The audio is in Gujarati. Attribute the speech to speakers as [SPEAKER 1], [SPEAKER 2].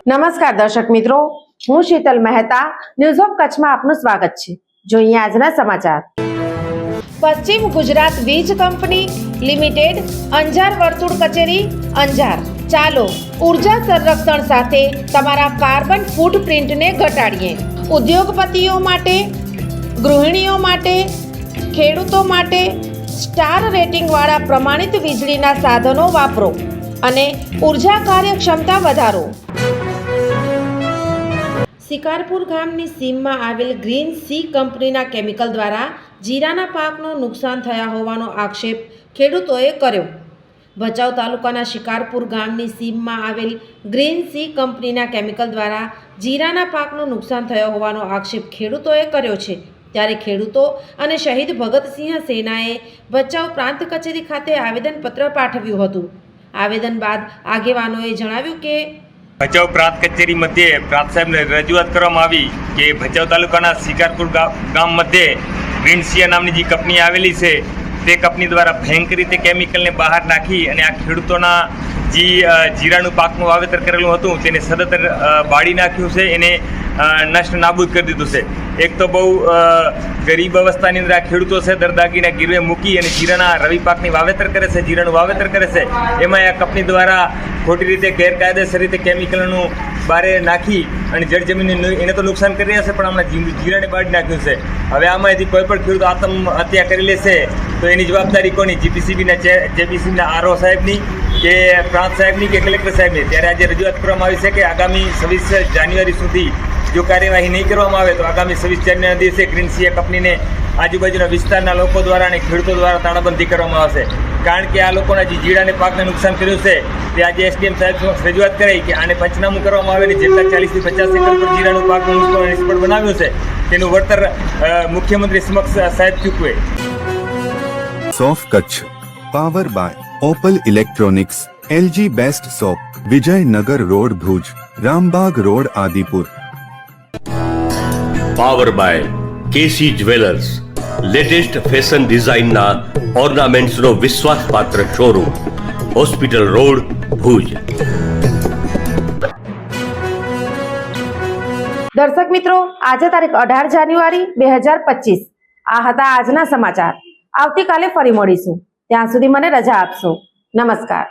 [SPEAKER 1] નમસ્કાર દર્શક મિત્રો, હું શીતલ મહેતા ન્યૂઝ ઓફ કચ્છમાં આપનું સ્વાગત છે। જોઈએ આજના સમાચાર। પશ્ચિમ ગુજરાત વીજ કંપની લિમિટેડ અંજાર વર્તુળ કચેરી અંજાર। ચાલો ઉર્જા સંરક્ષણ સાથે તમારા કાર્બન ફૂટપ્રિન્ટને ઘટાડીએ। ઉદ્યોગપતિઓ માટે, ગૃહિણીઓ માટે, ખેડૂતો માટે સ્ટાર રેટિંગ વાળા પ્રમાણિત વીજળીના સાધનો વાપરો અને ઉર્જા કાર્યક્ષમતા વધારો। શિકારપુર ગામની સીમમાં આવેલ ગ્રીન સી કંપનીના કેમિકલ દ્વારા જીરાના પાકનું નુકસાન થયા હોવાનો આક્ષેપ ખેડૂતોએ કર્યો। ભચાઉ તાલુકાના શિકારપુર ગામની સીમમાં આવેલ ગ્રીન સી કંપનીના કેમિકલ દ્વારા જીરાના પાકનું નુકસાન થયો હોવાનો આક્ષેપ ખેડૂતોએ કર્યો છે। ત્યારે ખેડૂતો અને શહીદ ભગતસિંહ સેનાએ ભચાઉ પ્રાંત કચેરી ખાતે આવેદનપત્ર પાઠવ્યું હતું। આવેદન બાદ આગેવાનોએ જણાવ્યું કે
[SPEAKER 2] ભચાઉ પ્રાંત કચેરી મધ્યે પ્રાંત સાહેબને રજૂઆત કરવામાં આવી કે ભચાઉ તાલુકાના શિકારપુર ગામ મધ્યે ગ્રીનસિયા નામની જે કંપની આવેલી છે તે કંપની દ્વારા ભયંકર રીતે કેમિકલને બહાર નાખી અને આ ખેડૂતોના જે જીરાનું પાકનું વાવેતર કરેલું હતું તેને સદંતર બાળી નાખ્યું છે, એને નષ્ટ નાબૂદ કરી દીધું છે। એક તો બહુ ગરીબ અવસ્થાની અંદર આ ખેડૂતો છે દરદાગીના ગીરવે મૂકી અને જીરાના રવિ પાકની વાવેતર કરે છે, જીરાનું વાવેતર કરે છે। એમાં આ કંપની દ્વારા ખોટી રીતે ગેરકાયદેસર રીતે કેમિકલનું બારે નાખી અને જળ જમીનને એને તો નુકસાન કરી રહ્યા છે, પણ હમણાં જીરાને બાળી નાખ્યું છે। હવે આમાંથી કોઈ પણ ખેડૂત આત્મહત્યા કરી લેશે તો એની જવાબદારી કોની? જેપીસીબીના આરઓ સાહેબની કે પ્રાંત સાહેબની કે કલેક્ટર સાહેબની? ત્યારે આજે રજૂઆત કરવામાં આવી છે કે આગામી 26 જાન્યુઆરી સુધી જો કાર્યવાહી નહીં કરવામાં આવે તો આગામી 26 જાન્યુઆરીના દિવસે ગ્રીનસિયા કંપનીને આજુબાજુના વિસ્તારના લોકો દ્વારા અને ખેડૂતો દ્વારા તાળાબંધી કરવામાં આવશે। કારણ કે આ લોકોના જે જીરાને પાકને નુકસાન કર્યું છે તે આજે એસડીએમ સાહેબ સમક્ષ રજૂઆત કરી કે આને પંચનામું કરવામાં આવે ને જેટલા 40 થી 50 એકર પર જીરાનું પાકનું નિષ્ફળ બનાવ્યું છે તેનું વળતર મુખ્યમંત્રી સમક્ષ સાહેબ ચૂકવે।
[SPEAKER 3] સોફ Kutch power by Opal electronics, LG best shop, Vijaynagar road Bhuj, Rambag road Adipur.
[SPEAKER 4] Power by KC jewellers, latest fashion ડિઝાઇનના ઓર્નામેન્ટ્સનો વિશ્વાસપાત્ર શોરૂમ, હોસ્પિટલ રોડ ભુજ।
[SPEAKER 1] દર્શક મિત્રો, આજે તારીખ 18 જાન્યુઆરી 2025 આ હતા આજના સમાચાર। આવતીકાલે ફરી મળીશું, ત્યાં સુધી મને રજા આપશો। નમસ્કાર।